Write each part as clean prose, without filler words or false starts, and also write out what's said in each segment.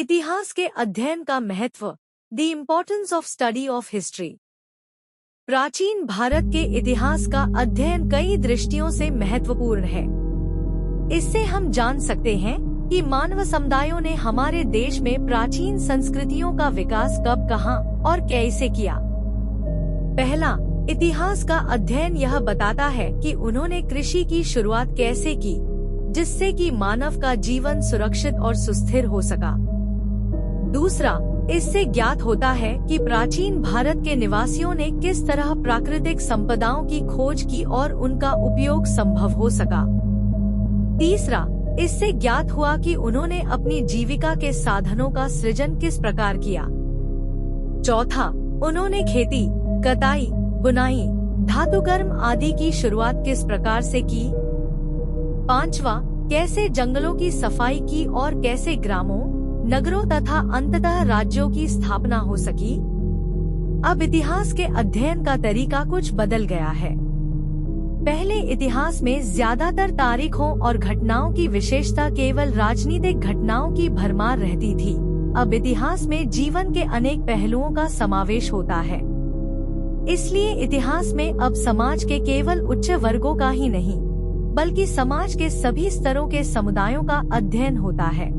इतिहास के अध्ययन का महत्व, the importance of study of history. प्राचीन भारत के इतिहास का अध्ययन कई दृष्टियों से महत्वपूर्ण है। इससे हम जान सकते हैं कि मानव समुदायों ने हमारे देश में प्राचीन संस्कृतियों का विकास कब, कहां और कैसे किया। पहला, इतिहास का अध्ययन यह बताता है कि उन्होंने कृषि की शुरुआत कैसे की, जिससे कि मानव का जीवन सुरक्षित और सुस्थिर हो सका। दूसरा, इससे ज्ञात होता है कि प्राचीन भारत के निवासियों ने किस तरह प्राकृतिक संपदाओं की खोज की और उनका उपयोग संभव हो सका। तीसरा, इससे ज्ञात हुआ कि उन्होंने अपनी जीविका के साधनों का सृजन किस प्रकार किया। चौथा, उन्होंने खेती, कताई, बुनाई, धातुकर्म आदि की शुरुआत किस प्रकार से की। पांचवा, कैसे जंगलों की सफाई की और कैसे ग्रामों, नगरों तथा अंततः राज्यों की स्थापना हो सकी। अब इतिहास के अध्ययन का तरीका कुछ बदल गया है। पहले इतिहास में ज्यादातर तारीखों और घटनाओं की विशेषता केवल राजनीतिक घटनाओं की भरमार रहती थी। अब इतिहास में जीवन के अनेक पहलुओं का समावेश होता है। इसलिए इतिहास में अब समाज के केवल उच्च वर्गों का ही नहीं, बल्कि समाज के सभी स्तरों के समुदायों का अध्ययन होता है।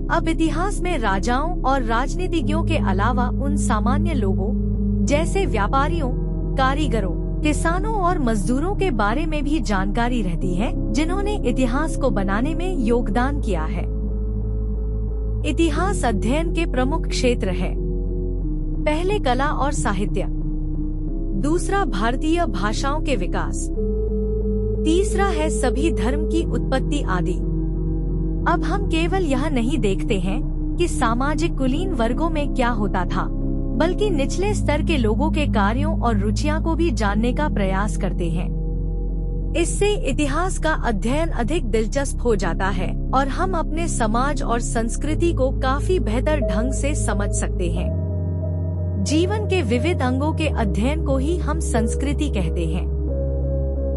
अब इतिहास में राजाओं और राजनीतिज्ञों के अलावा उन सामान्य लोगों जैसे व्यापारियों, कारीगरों, किसानों और मजदूरों के बारे में भी जानकारी रहती है, जिन्होंने इतिहास को बनाने में योगदान किया है। इतिहास अध्ययन के प्रमुख क्षेत्र है। पहले कला और साहित्य, दूसरा भारतीय भाषाओं के विकास, तीसरा है सभी धर्म की उत्पत्ति आदि। अब हम केवल यह नहीं देखते हैं कि सामाजिक कुलीन वर्गों में क्या होता था, बल्कि निचले स्तर के लोगों के कार्यों और रुचियां को भी जानने का प्रयास करते हैं। इससे इतिहास का अध्ययन अधिक दिलचस्प हो जाता है और हम अपने समाज और संस्कृति को काफी बेहतर ढंग से समझ सकते हैं। जीवन के विविध अंगों के अध्ययन को ही हम संस्कृति कहते हैं।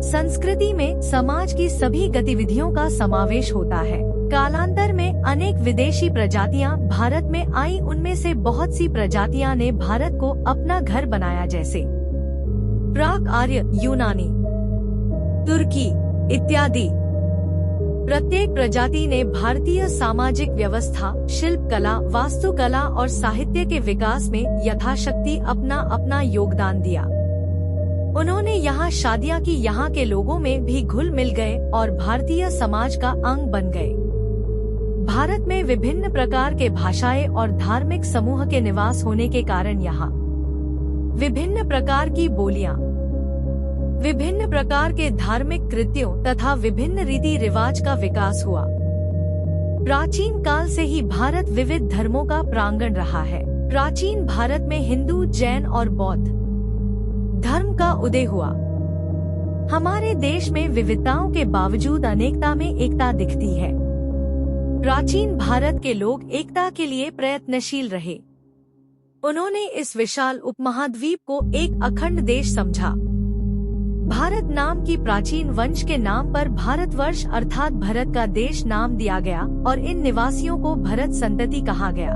संस्कृति में समाज की सभी गतिविधियों का समावेश होता है। कालांतर में अनेक विदेशी प्रजातियां भारत में आई, उनमें से बहुत सी प्रजातियां ने भारत को अपना घर बनाया, जैसे प्राक आर्य, यूनानी, तुर्की इत्यादि। प्रत्येक प्रजाति ने भारतीय सामाजिक व्यवस्था, शिल्प कला, वास्तुकला और साहित्य के विकास में यथाशक्ति अपना अपना योगदान दिया। उन्होंने यहाँ शादियाँ की, यहाँ के लोगों में भी घुल मिल गए और भारतीय समाज का अंग बन गए। भारत में विभिन्न प्रकार के भाषाएं और धार्मिक समूह के निवास होने के कारण यहाँ विभिन्न प्रकार की बोलियां, विभिन्न प्रकार के धार्मिक कृत्यों तथा विभिन्न रीति रिवाज का विकास हुआ। प्राचीन काल से ही भारत विविध धर्मों का प्रांगण रहा है। प्राचीन भारत में हिंदू, जैन और बौद्ध धर्म का उदय हुआ। हमारे देश में विविधताओं के बावजूद अनेकता में एकता दिखती है। प्राचीन भारत के लोग एकता के लिए प्रयत्नशील रहे। उन्होंने इस विशाल उपमहाद्वीप को एक अखंड देश समझा। भारत नाम की प्राचीन वंश के नाम पर भारतवर्ष अर्थात भरत का देश नाम दिया गया और इन निवासियों को भरत संतति कहा गया।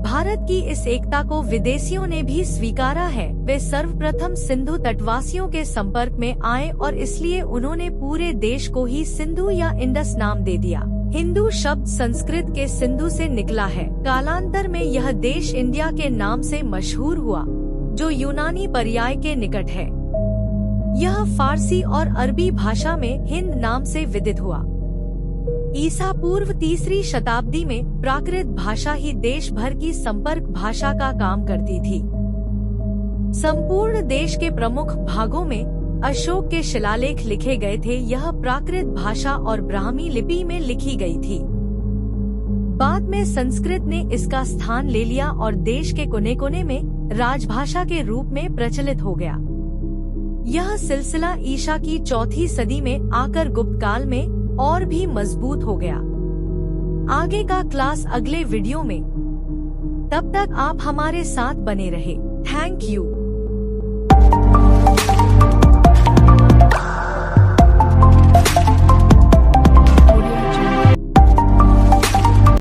भारत की इस एकता को विदेशियों ने भी स्वीकारा है। वे सर्वप्रथम सिंधु तटवासियों के संपर्क में आए और इसलिए उन्होंने पूरे देश को ही सिंधु या इंडस नाम दे दिया। हिंदू शब्द संस्कृत के सिंधु से निकला है। कालांतर में यह देश इंडिया के नाम से मशहूर हुआ, जो यूनानी पर्याय के निकट है। यह फारसी और अरबी भाषा में हिंद नाम से विदित हुआ। ईसा पूर्व 3री शताब्दी में प्राकृत भाषा ही देश भर की संपर्क भाषा का काम करती थी। संपूर्ण देश के प्रमुख भागों में अशोक के शिलालेख लिखे गए थे। यह प्राकृत भाषा और ब्राह्मी लिपि में लिखी गई थी। बाद में संस्कृत ने इसका स्थान ले लिया और देश के कोने कोने में राजभाषा के रूप में प्रचलित हो गया। यह सिलसिला ईसा की 4वीं सदी में आकर गुप्त काल में और भी मजबूत हो गया। आगे का क्लास अगले वीडियो में। तब तक आप हमारे साथ बने रहे। Thank you.